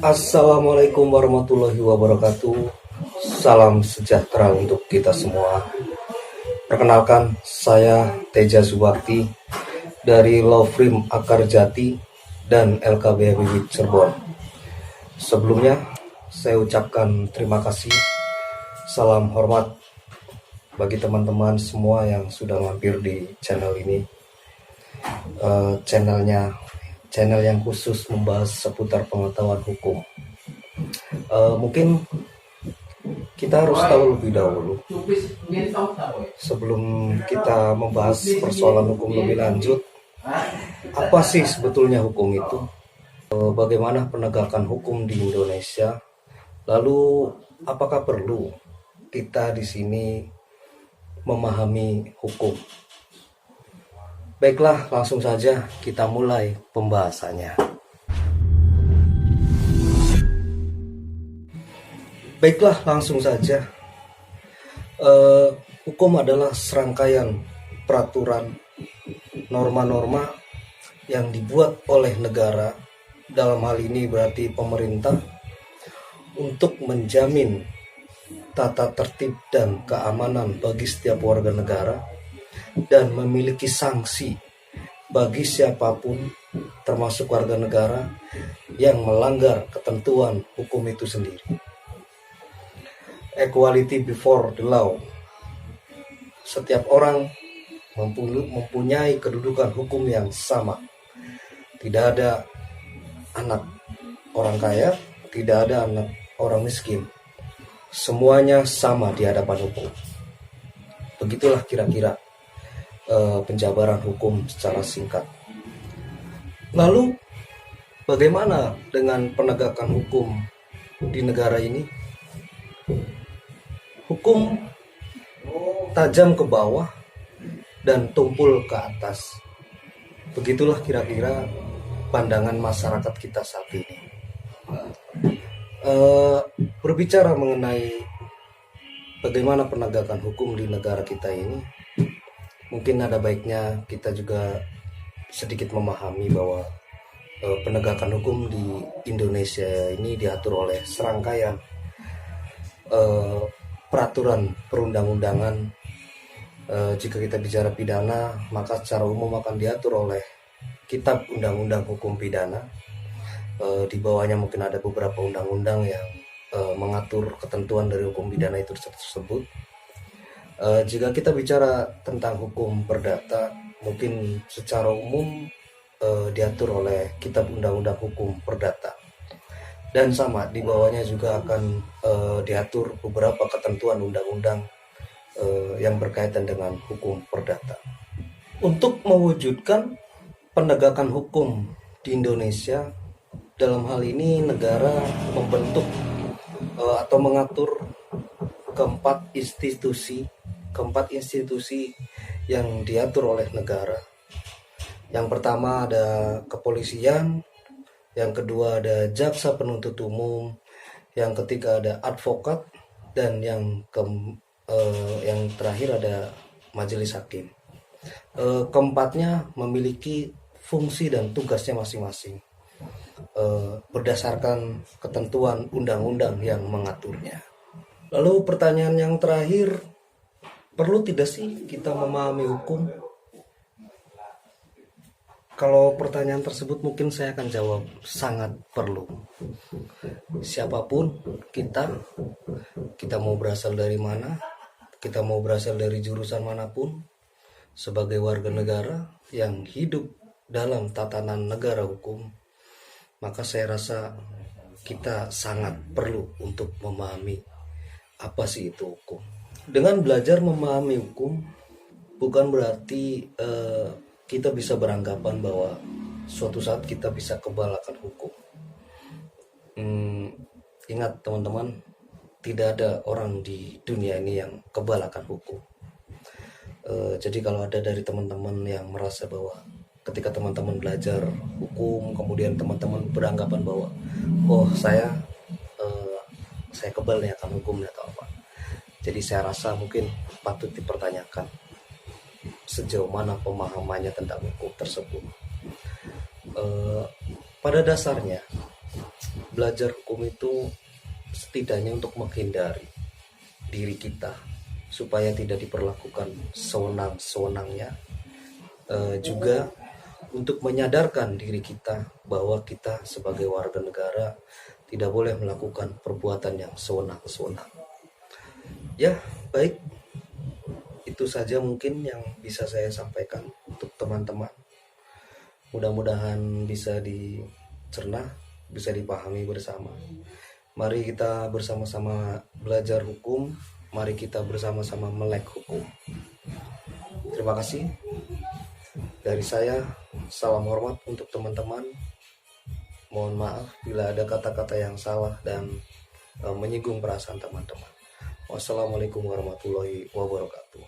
Assalamualaikum warahmatullahi wabarakatuh. Salam sejahtera untuk kita semua. Perkenalkan, saya Teja Subakti dari Law Firm Akar Jati dan LKB Bibit Cirebon. Sebelumnya, saya ucapkan terima kasih. Salam hormat bagi teman-teman semua yang sudah mampir di channel ini. Channel yang khusus membahas seputar pengetahuan hukum. Mungkin kita harus tahu lebih dahulu sebelum kita membahas persoalan hukum lebih lanjut, apa sih sebetulnya hukum itu? Bagaimana penegakan hukum di Indonesia? Lalu apakah perlu kita di sini memahami hukum? Baiklah, langsung saja kita mulai pembahasannya. Baiklah, langsung saja. Hukum adalah serangkaian peraturan, norma-norma yang dibuat oleh negara, dalam hal ini berarti pemerintah, untuk menjamin tata tertib dan keamanan bagi setiap warga negara, dan memiliki sanksi bagi siapapun termasuk warga negara yang melanggar ketentuan hukum itu sendiri. Equality before the law. Setiap orang mempunyai kedudukan hukum yang sama. Tidak ada anak orang kaya, tidak ada anak orang miskin. Semuanya sama di hadapan hukum. Begitulah kira-kira penjabaran hukum secara singkat. Lalu bagaimana dengan penegakan hukum di negara ini? Hukum tajam ke bawah dan tumpul ke atas. Begitulah kira-kira pandangan masyarakat kita saat ini. Berbicara mengenai bagaimana penegakan hukum di negara kita ini, mungkin ada baiknya kita juga sedikit memahami bahwa penegakan hukum di Indonesia ini diatur oleh serangkaian peraturan perundang-undangan. Jika kita bicara pidana, maka secara umum akan diatur oleh Kitab Undang-Undang Hukum Pidana. Di bawahnya mungkin ada beberapa undang-undang yang mengatur ketentuan dari hukum pidana itu tersebut. Jika kita bicara tentang hukum perdata, mungkin secara umum diatur oleh Kitab Undang-Undang Hukum Perdata, dan sama di bawahnya juga akan diatur beberapa ketentuan undang-undang yang berkaitan dengan hukum perdata. Untuk mewujudkan penegakan hukum di Indonesia, dalam hal ini negara membentuk atau mengatur keempat institusi yang diatur oleh negara. Yang pertama ada kepolisian, yang kedua ada jaksa penuntut umum, yang ketiga ada advokat, dan yang terakhir ada majelis hakim. Keempatnya memiliki fungsi dan tugasnya masing-masing berdasarkan ketentuan undang-undang yang mengaturnya. Lalu pertanyaan yang terakhir, perlu tidak sih kita memahami hukum? Kalau pertanyaan tersebut mungkin saya akan jawab sangat perlu. Siapapun kita mau berasal dari mana, kita mau berasal dari jurusan manapun, sebagai warga negara yang hidup dalam tatanan negara hukum, maka saya rasa kita sangat perlu untuk memahami apa sih itu hukum. Dengan belajar memahami hukum, bukan berarti kita bisa beranggapan bahwa suatu saat kita bisa kebal akan hukum. Ingat teman-teman, tidak ada orang di dunia ini yang kebal akan hukum. Jadi kalau ada dari teman-teman yang merasa bahwa ketika teman-teman belajar hukum, kemudian teman-teman beranggapan bahwa saya kebal nih akan hukum atau apa, jadi saya rasa mungkin patut dipertanyakan sejauh mana pemahamannya tentang hukum tersebut. Pada dasarnya belajar hukum itu setidaknya untuk menghindari diri kita supaya tidak diperlakukan sewenang-sewenangnya, juga untuk menyadarkan diri kita bahwa kita sebagai warga negara tidak boleh melakukan perbuatan yang sewenang-sewenang. Ya, baik, itu saja mungkin yang bisa saya sampaikan untuk teman-teman. Mudah-mudahan bisa dicerna, bisa dipahami bersama. Mari kita bersama-sama belajar hukum, mari kita bersama-sama melek hukum. Terima kasih. Dari saya, salam hormat untuk teman-teman. Mohon maaf bila ada kata-kata yang salah dan menyinggung perasaan teman-teman. Wassalamualaikum warahmatullahi wabarakatuh.